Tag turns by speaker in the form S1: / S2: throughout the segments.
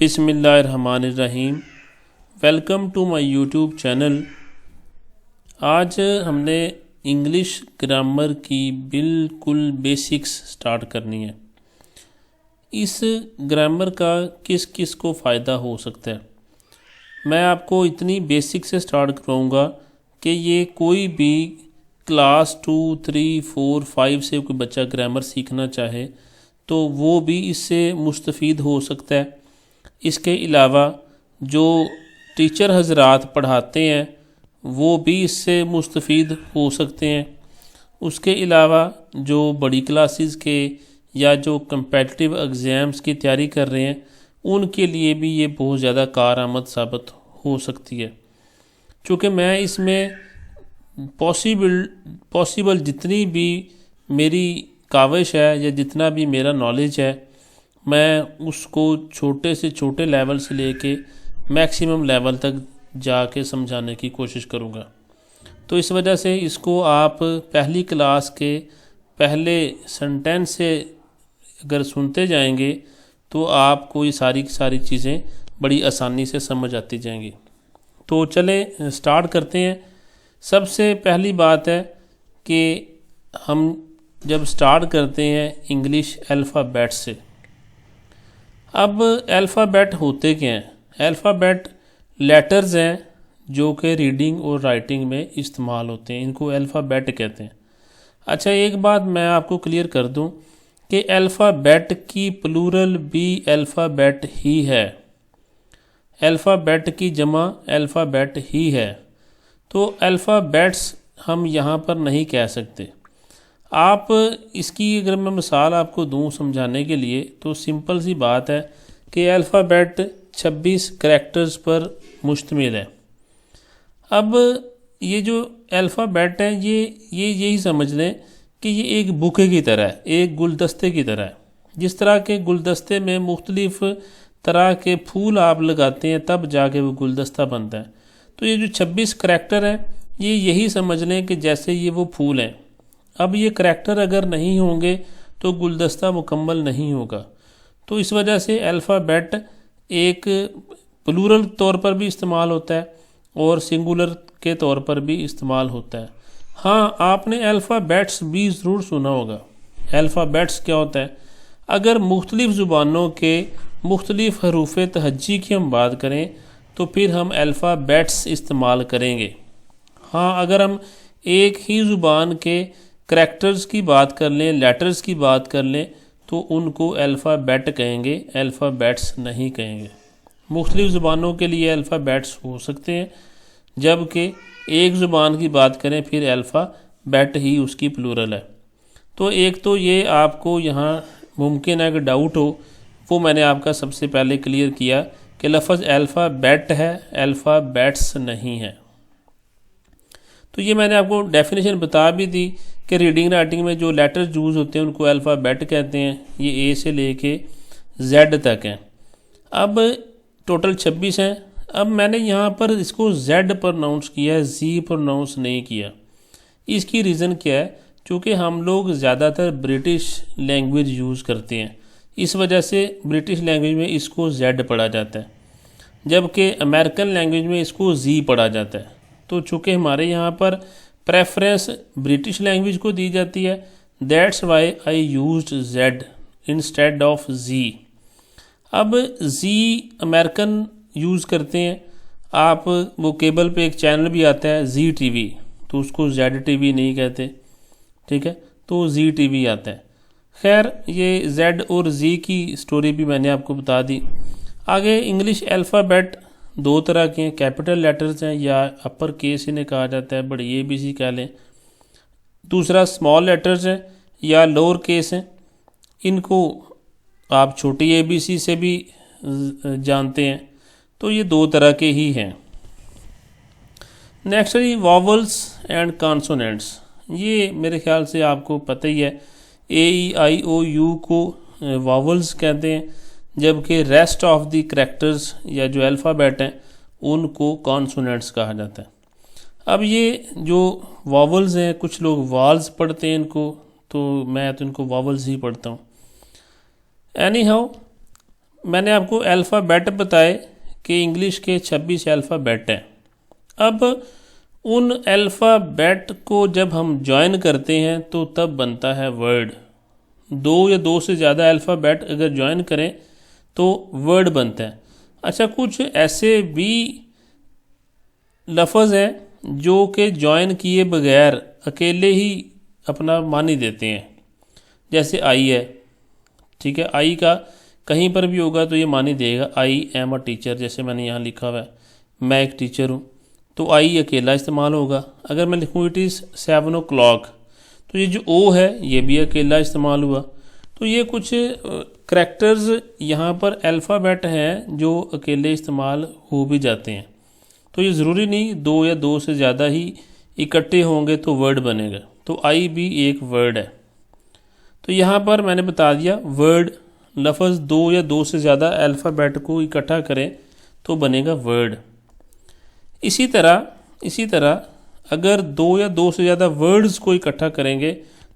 S1: बिस्मिल्लाहिर्रहमानिर्रहीम। Welcome to my YouTube channel. आज हमने इंग्लिश ग्रामर की बिल्कुल बेसिक्स स्टार्ट करनी है। इस ग्रामर का किस किस को फ़ायदा हो सकता है, मैं आपको इतनी बेसिक से स्टार्ट कराऊंगा कि ये कोई भी क्लास 2, 3, 4, 5 से कोई बच्चा ग्रामर सीखना चाहे तो वो भी इससे मुस्तफ़ीद हो सकता है। इसके अलावा जो टीचर हजरात पढ़ाते हैं वो भी इससे मुस्तफ़ीद हो सकते हैं। उसके अलावा जो बड़ी क्लासेस के या जो कम्पेटिटिव एग्ज़ाम्स की तैयारी कर रहे हैं उनके लिए भी ये बहुत ज़्यादा कारआमद साबित हो सकती है। चूँकि मैं इसमें पॉसिबल जितनी भी मेरी काविश है या जितना भी मेरा नॉलेज है मैं उसको छोटे से छोटे लेवल से लेके मैक्सिमम लेवल तक जाके समझाने की कोशिश करूँगा। तो इस वजह से इसको आप पहली क्लास के पहले सेंटेंस से अगर सुनते जाएंगे तो आपको ये सारी चीज़ें बड़ी आसानी से समझ आती जाएंगी। तो चलें स्टार्ट करते हैं। सबसे पहली बात है कि हम जब स्टार्ट करते हैं इंग्लिश अल्फ़ाबेट से। अब अल्फ़ाबेट होते क्या हैं? अल्फ़ाबेट लेटर्स हैं जो कि रीडिंग और राइटिंग में इस्तेमाल होते हैं, इनको अल्फ़ाबेट कहते हैं। अच्छा, एक बात मैं आपको क्लियर कर दूं कि अल्फ़ाबेट की प्लूरल भी अल्फ़ाबेट ही है, अल्फ़ाबेट की जमा अल्फ़ाबेट ही है। तो अल्फ़ाबेट्स हम यहाँ पर नहीं कह सकते। आप इसकी अगर मैं मिसाल आपको दूं समझाने के लिए तो सिंपल सी बात है कि अल्फ़ाबेट 26 करैक्टर्स पर मुश्तमिल है। अब ये जो अल्फ़ाबेट है ये यही समझ लें कि ये एक बुके की तरह है, एक गुलदस्ते की तरह है। जिस तरह के गुलदस्ते में मुख्तलिफ़ तरह के फूल आप लगाते हैं तब जाके वो गुलदस्ता बनता है। तो ये जो 26 करैक्टर हैं ये यही समझ लें कि जैसे ये वो फूल हैं। अब ये करैक्टर अगर नहीं होंगे तो गुलदस्ता मुकम्मल नहीं होगा। तो इस वजह से अल्फ़ाबेट एक प्लूरल तौर पर भी इस्तेमाल होता है और सिंगुलर के तौर पर भी इस्तेमाल होता है। हाँ, आपने अल्फ़ाबेट्स भी ज़रूर सुना होगा। अल्फ़ाबेट्स क्या होता है? अगर मुख्तलिफ़ ज़ुबानों के मुख्तलिफ़ हरूफ़ तहज्जी की हम बात करें तो फिर हम अल्फ़ाबेट्स इस्तेमाल करेंगे। हाँ, अगर हम एक ही ज़ुबान के करैक्टर्स की बात कर लें, लेटर्स की बात कर लें तो उनको अल्फ़ाबेट कहेंगे, अल्फ़ाबेट्स नहीं कहेंगे। मुख्तलिफ़ ज़ुबानों के लिए अल्फ़ाबेट्स हो सकते हैं, जबकि एक ज़ुबान की बात करें फिर अल्फ़ाबेट ही उसकी प्लूरल है। तो एक तो ये आपको यहाँ मुमकिन है कि डाउट हो, वो मैंने आपका सबसे पहले क्लियर किया कि लफ्ज़ अल्फ़ाबेट है, अल्फ़ाबेट्स नहीं है। तो ये मैंने आपको डेफिनेशन बता भी दी कि रीडिंग राइटिंग में जो लेटर्स यूज़ होते हैं उनको अल्फ़ाबेट कहते हैं। ये ए से लेके जेड तक हैं। अब टोटल 26 हैं। अब मैंने यहाँ पर इसको जेड प्रोनाउंस किया है, जी प्रोनाउंस नहीं किया। इसकी रीज़न क्या है? चूँकि हम लोग ज़्यादातर ब्रिटिश लैंग्वेज यूज़ करते हैं, इस वजह से ब्रिटिश लैंग्वेज में इसको जेड पढ़ा जाता है, जबकि अमेरिकन लैंग्वेज में इसको जी पढ़ा जाता है। तो चूँकि हमारे यहाँ पर प्रेफरेंस ब्रिटिश लैंग्वेज को दी जाती है, that's why I used Z instead of G. अब जी अमेरिकन यूज़ करते हैं। आप वो केबल पे एक चैनल भी आता है जी टीवी, तो उसको जेड टीवी नहीं कहते, ठीक है, तो जी टीवी आता है। खैर, ये जेड और जी की स्टोरी भी मैंने आपको बता दी। आगे इंग्लिश अल्फ़ाबेट दो तरह के हैं, कैपिटल लेटर्स हैं या अपर केस इन्हें कहा जाता है, बड़ी ए बी सी कह लें। दूसरा स्मॉल लेटर्स हैं या लोअर केस हैं, इनको आप छोटी ए बी सी से भी जानते हैं। तो ये दो तरह के ही हैं। नेक्स्ट है वॉवल्स एंड कॉन्सोनेंट्स। ये मेरे ख्याल से आपको पता ही है, ए ई आई ओ यू को वॉवल्स कहते हैं, जबकि रेस्ट ऑफ द करैक्टर्स या जो अल्फ़ाबेट हैं उनको कॉन्सोनेंट्स कहा जाता है। अब ये जो वॉवल्स हैं, कुछ लोग वाल्स पढ़ते हैं इनको, तो मैं तो इनको वॉवल्स ही पढ़ता हूँ। एनी हाउ मैंने आपको अल्फ़ाबेट बताए कि इंग्लिश के 26 अल्फ़ाबेट हैं। अब उन अल्फ़ाबेट को जब हम जॉइन करते हैं तो तब बनता है वर्ड। दो या दो से ज़्यादा अल्फ़ाबेट अगर जॉइन करें तो वर्ड बनता है। अच्छा, कुछ ऐसे भी लफ्ज़ हैं जो कि जॉइन किए बगैर अकेले ही अपना मानी देते हैं, जैसे आई है। ठीक है, आई का कहीं पर भी होगा तो ये मानी देगा, आई एम अ टीचर। जैसे मैंने यहाँ लिखा हुआ है मैं एक टीचर हूँ, तो आई अकेला इस्तेमाल होगा। अगर मैं लिखूँ इट इज़ 7 o'clock, तो ये जो ओ है ये भी अकेला इस्तेमाल हुआ। तो ये कुछ करैक्टर्स यहाँ पर अल्फ़ाबेट हैं जो अकेले इस्तेमाल हो भी जाते हैं। तो ये ज़रूरी नहीं दो या दो से ज़्यादा ही इकट्ठे होंगे तो वर्ड बनेगा। तो आई भी एक वर्ड है। तो यहाँ पर मैंने बता दिया वर्ड, लफ्ज़ दो या दो से ज़्यादा अल्फ़ाबेट को इकट्ठा करें तो बनेगा वर्ड। इसी तरह अगर दो या दो से ज़्यादा वर्ड्स को इकट्ठा करेंगे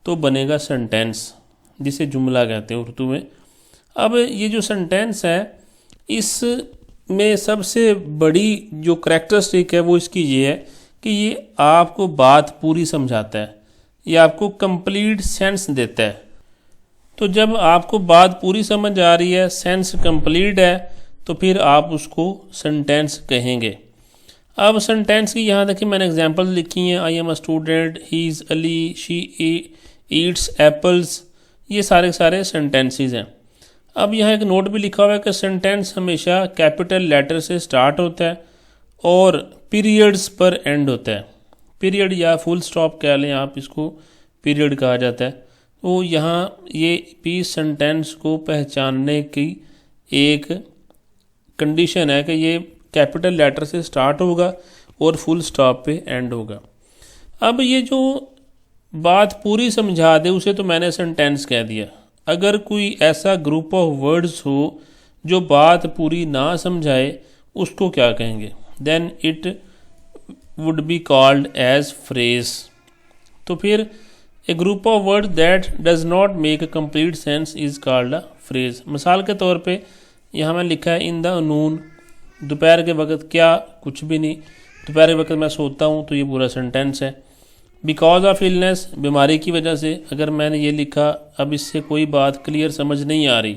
S1: तो बनेगा सेंटेंस, जिसे जुमला कहते हैं उर्दू में। अब ये जो सेंटेंस है इसमें सबसे बड़ी जो करैक्टरिस्टिक है वो इसकी ये है कि ये आपको बात पूरी समझाता है, ये आपको कंप्लीट सेंस देता है। तो जब आपको बात पूरी समझ आ रही है, सेंस कंप्लीट है, तो फिर आप उसको सेंटेंस कहेंगे। अब सेंटेंस की यहाँ देखिए मैंने एग्जांपल लिखी हैं, I am a student, he is Ali, she Yeats apples. ये सारे सेंटेंसेस हैं। अब यहाँ एक नोट भी लिखा हुआ है कि सेंटेंस हमेशा कैपिटल लेटर से स्टार्ट होता है और पीरियड्स पर एंड होता है। पीरियड या फुल स्टॉप कह लें आप, इसको पीरियड कहा जाता है। तो यहाँ ये भी सेंटेंस को पहचानने की एक कंडीशन है कि ये कैपिटल लेटर से स्टार्ट होगा और फुल स्टॉप पे एंड होगा। अब ये जो बात पूरी समझा दे उसे तो मैंने सेंटेंस कह दिया। अगर कोई ऐसा ग्रुप ऑफ वर्ड्स हो जो बात पूरी ना समझाए उसको क्या कहेंगे? Then it would be called as phrase. तो फिर a group of word that does not make a complete sense is called a phrase. मिसाल के तौर पे यहाँ मैं लिखा है इन द नून, दोपहर के वक्त क्या, कुछ भी नहीं, दोपहर के वक्त मैं सोता हूँ, तो ये पूरा सेंटेंस है। बिकॉज ऑफ इलनेस, बीमारी की वजह से, अगर मैंने ये लिखा अब इससे कोई बात क्लियर समझ नहीं आ रही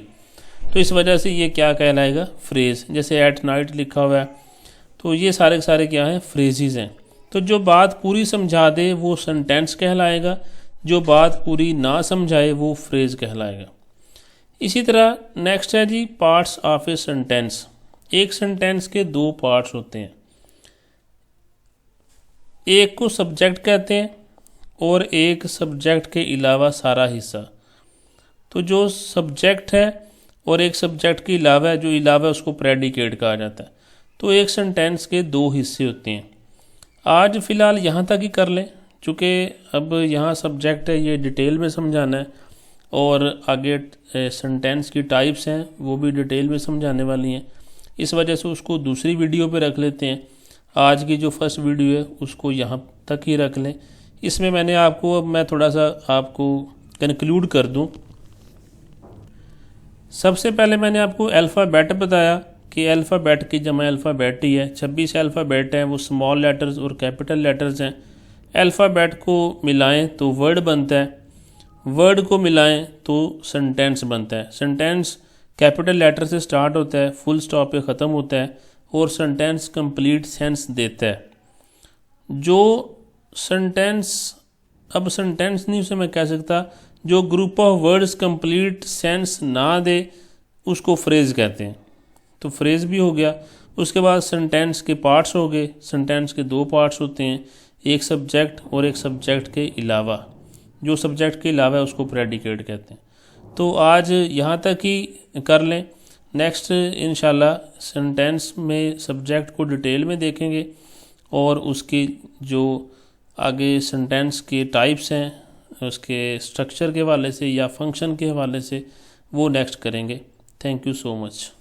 S1: तो इस वजह से ये क्या कहलाएगा? फ्रेज। जैसे एट नाइट लिखा हुआ है, तो ये सारे क्या हैं? फ्रेजेस हैं। तो जो बात पूरी समझा दे वो सेंटेंस कहलाएगा, जो बात पूरी ना समझाए वो फ्रेज कहलाएगा। इसी तरह नेक्स्ट है जी पार्ट्स ऑफ ए सेंटेंस। एक सेंटेंस के दो पार्ट्स होते हैं, एक को सब्जेक्ट कहते हैं और एक सब्जेक्ट के अलावा सारा हिस्सा। तो जो सब्जेक्ट है और एक सब्जेक्ट के अलावा है, जो अलावा है उसको प्रेडिकेट कहा जाता है। तो एक सेंटेंस के दो हिस्से होते हैं। आज फ़िलहाल यहाँ तक ही कर लें, चूँकि अब यहाँ सब्जेक्ट है ये डिटेल में समझाना है और आगे सेंटेंस की टाइप्स हैं वो भी डिटेल में समझाने वाली हैं। इस वजह से उसको दूसरी वीडियो पे रख लेते हैं। आज की जो फर्स्ट वीडियो है उसको यहाँ तक ही रख लें। इसमें मैंने आपको, अब मैं थोड़ा सा आपको कंक्लूड कर दूं। सबसे पहले मैंने आपको अल्फ़ाबेट बताया कि अल्फ़ाबेट की जमा अल्फ़ाबेट ही है। 26 अल्फ़ाबेट हैं, वो स्मॉल लेटर्स और कैपिटल लेटर्स हैं। अल्फ़ाबेट को मिलाएं तो वर्ड बनता है, वर्ड को मिलाएं तो सेंटेंस बनता है। सेंटेंस कैपिटल लेटर से स्टार्ट होता है, फुल स्टॉप पे ख़त्म होता है और सेंटेंस कंप्लीट सेंस देता है। जो सेंटेंस, अब सेंटेंस नहीं उसे मैं कह सकता, जो group of words complete sense ना दे उसको फ्रेज कहते हैं। तो फ्रेज भी हो गया। उसके बाद सेंटेंस के पार्ट्स हो गए। सेंटेंस के दो पार्ट्स होते हैं, एक सब्जेक्ट और एक सब्जेक्ट के अलावा। जो सब्जेक्ट के अलावा है उसको प्रेडिकेट कहते हैं। तो आज यहाँ तक ही कर लें। नेक्स्ट इंशाल्लाह सेंटेंस में सब्जेक्ट को डिटेल में देखेंगे और उसकी जो आगे सेंटेंस के टाइप्स हैं, उसके स्ट्रक्चर के हवाले से या फंक्शन के हवाले से, वो नेक्स्ट करेंगे। Thank you so much.